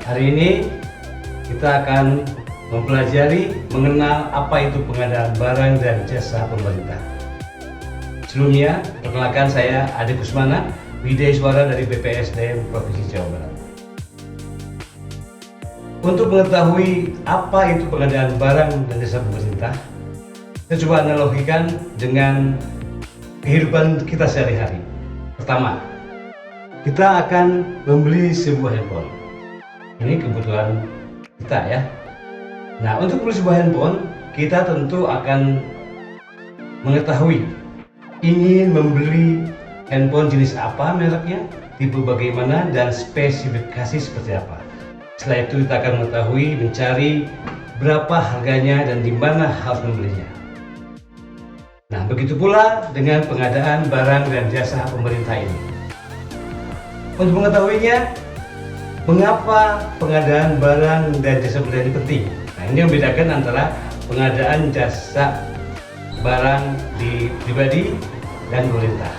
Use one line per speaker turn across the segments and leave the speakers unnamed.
Hari ini kita akan mempelajari mengenal apa itu pengadaan barang dan jasa pemerintah. Sebelumnya, perkenalkan saya Ade Kusmana, Wideiswara dari BPSDM Provinsi Jawa Barat. Untuk mengetahui apa itu pengadaan barang dan jasa pemerintah, saya coba analogikan dengan kehidupan kita sehari-hari. Pertama, kita akan membeli sebuah handphone. Ini kebutuhan kita ya. Nah, untuk beli sebuah handphone, kita tentu akan mengetahui ingin membeli handphone jenis apa mereknya, tipe bagaimana, dan spesifikasi seperti apa. Setelah itu kita akan mengetahui, mencari berapa harganya dan di mana harus membelinya. Nah, begitu pula dengan pengadaan barang dan jasa pemerintah ini. Untuk mengetahuinya, mengapa pengadaan barang dan jasa pemerintah ini penting? Nah, ini membedakan antara pengadaan jasa barang di pribadi dan pemerintah.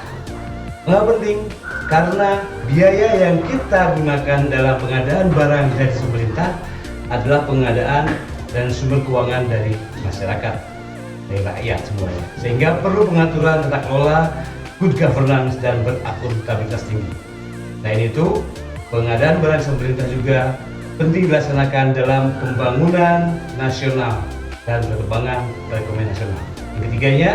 Mengapa penting? Karena biaya yang kita gunakan dalam pengadaan barang dan jasa pemerintah adalah pengadaan dan sumber keuangan dari masyarakat, dari rakyat semuanya. Sehingga perlu pengaturan tata kelola, good governance, dan berakuntabilitas tinggi. Selain itu, pengadaan barang jasa pemerintah juga penting dilaksanakan dalam pembangunan nasional dan perkembangan perekonomian nasional. Yang ketiganya,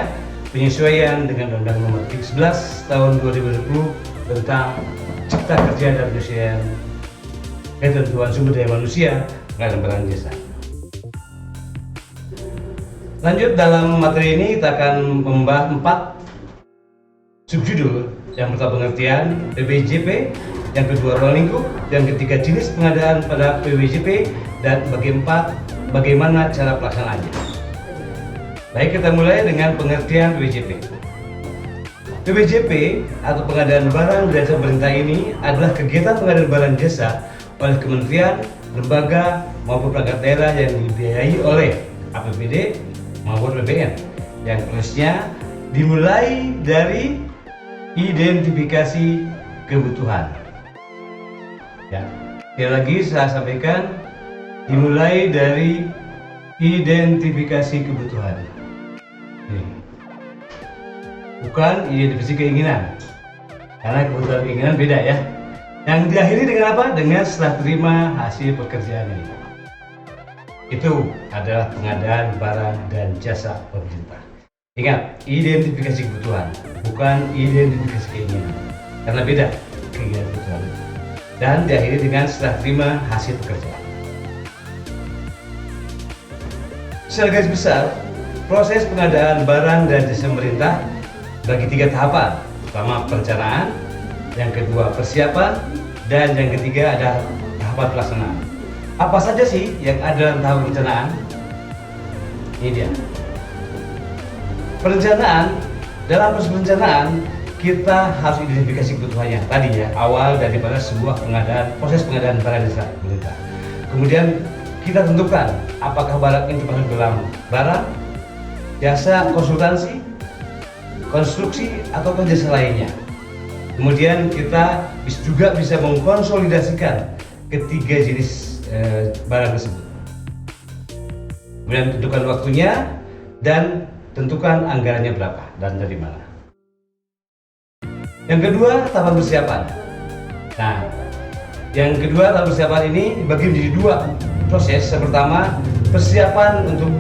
penyesuaian dengan Undang-Undang Nomor 11 Tahun 2020 tentang Cipta Kerja dan Penyesuaian Ketentuan Sumber Daya Manusia pengadaan barang jasa. Lanjut, dalam materi ini kita akan membahas 4 subjudul. Yang pertama, pengertian PBJP, yang kedua, ruang lingkup, yang ketiga, jenis pengadaan pada PBJP, dan bagaimana cara pelaksanaannya. Baik, kita mulai dengan pengertian PBJP. PBJP atau pengadaan barang dan jasa pemerintah ini adalah kegiatan pengadaan barang jasa oleh kementerian, lembaga, maupun perangkat daerah yang dibiayai oleh APBD maupun APBN, yang prosesnya dimulai dari identifikasi kebutuhan. Ya, sekali lagi saya sampaikan, dimulai dari identifikasi kebutuhan. Ini. Bukan identifikasi keinginan, karena kebutuhan keinginan beda ya. Yang diakhiri dengan apa? Dengan setelah terima hasil pekerjaan ini. Itu adalah pengadaan barang dan jasa pemerintah. Ingat, identifikasi kebutuhan, bukan identifikasi keinginan, karena beda keinginan kebutuhan. Dan diakhiri dengan setelah terima hasil pekerjaan. Secara garis besar, proses pengadaan barang dan jasa pemerintah bagi 3 tahapan. Pertama, perencanaan, yang kedua, persiapan, dan yang ketiga adalah tahapan pelaksanaan. Apa saja sih yang ada dalam tahap perencanaan? Ini dia. Perencanaan, dalam proses perencanaan kita harus identifikasi kebutuhannya tadi ya, awal daripada sebuah proses pengadaan barang jasa pemerintah. Kemudian kita tentukan apakah barang itu masuk dalam barang, jasa konsultansi, konstruksi, atau jasa lainnya. Kemudian kita juga bisa mengkonsolidasikan ketiga jenis barang tersebut. Kemudian tentukan waktunya dan tentukan anggarannya berapa dan dari mana. Yang kedua, tahapan persiapan. Nah, yang kedua, tahap persiapan ini dibagi menjadi 2 proses. Yang pertama, persiapan untuk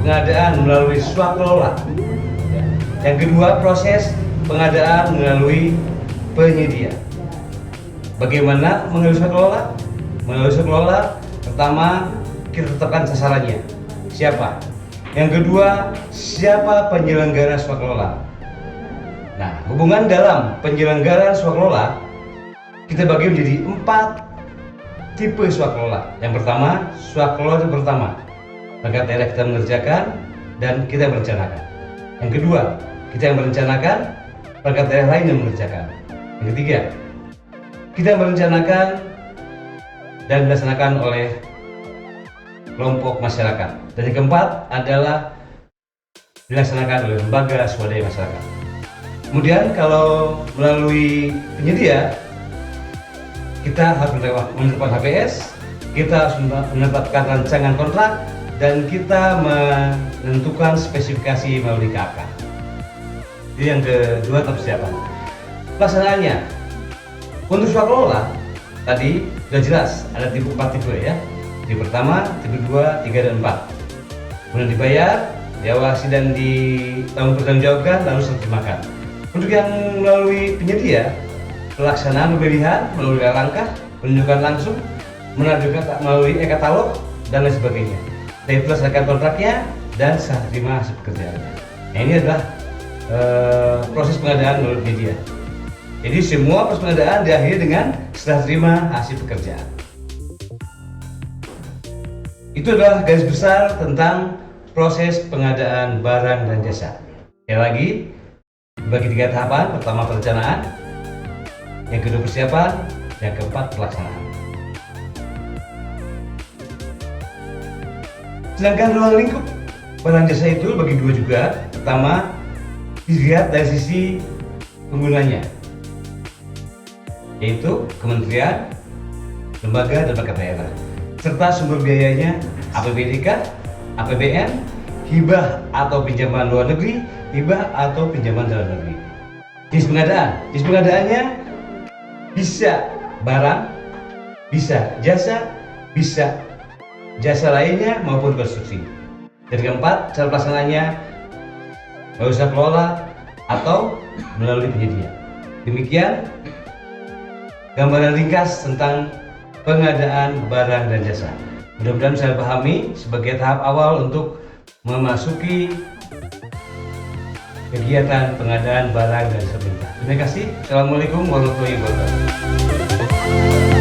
pengadaan melalui swakelola. Yang kedua, proses pengadaan melalui penyedia. Bagaimana melalui swakelola? Melalui swakelola, pertama kita tetapkan sasarannya. Siapa? Yang kedua, siapa penyelenggara swakelola? Nah, hubungan dalam penyelenggaraan swakelola kita bagi menjadi 4 tipe swakelola. Yang pertama, swakelola yang pertama, perangkat daerah kita mengerjakan dan kita merencanakan. Yang kedua, kita yang merencanakan, perangkat daerah lain yang mengerjakan. Yang ketiga, kita merencanakan dan dilaksanakan oleh kelompok masyarakat. Dan yang keempat adalah dilaksanakan oleh lembaga swadaya masyarakat. Kemudian kalau melalui penyedia, kita harus menetapkan HPS, kita harus menetapkan rancangan kontrak, dan kita menentukan spesifikasi melalui KK. Jadi yang kedua tahap persiapan. Pelaksanaannya, untuk swakelola tadi sudah jelas ada tipe 4 tipe ya. Tipe pertama, tipe 2, 3, dan 4. Kemudian dibayar, diawasi dan bertanggungjawabkan, lalu diterimakan. Untuk yang melalui penyedia, pelaksanaan pemilihan melalui langkah, penunjukan langsung, mengajukan melalui e-katalog, dan lain sebagainya. Diselesaikan kontraknya dan serah terima hasil pekerjaannya. Nah, ini adalah proses pengadaan melalui media. Jadi semua proses pengadaan diakhiri dengan serah terima hasil pekerjaan. Itu adalah garis besar tentang proses pengadaan barang dan jasa. Sekali lagi, bagi 3 tahapan: pertama perencanaan, yang kedua persiapan, yang keempat pelaksanaan. Sedangkan ruang lingkup barang jasa itu bagi 2 juga. Pertama, dilihat dari sisi penggunanya, yaitu kementerian, lembaga, dan perangkat daerah, serta sumber biayanya APBDK, APBN, hibah atau pinjaman luar negeri, hibah atau pinjaman dalam negeri. Jenis pengadaan, jenis pengadaannya bisa barang, bisa jasa, bisa jasa lainnya maupun konstruksi. Dan keempat, cara pelaksanaannya melalui swakelola atau melalui penyedia. Demikian gambaran ringkas tentang pengadaan barang dan jasa. Mudah-mudahan saya pahami sebagai tahap awal untuk memasuki kegiatan pengadaan barang dan jasa pemerintah. Terima kasih. Assalamualaikum warahmatullahi wabarakatuh.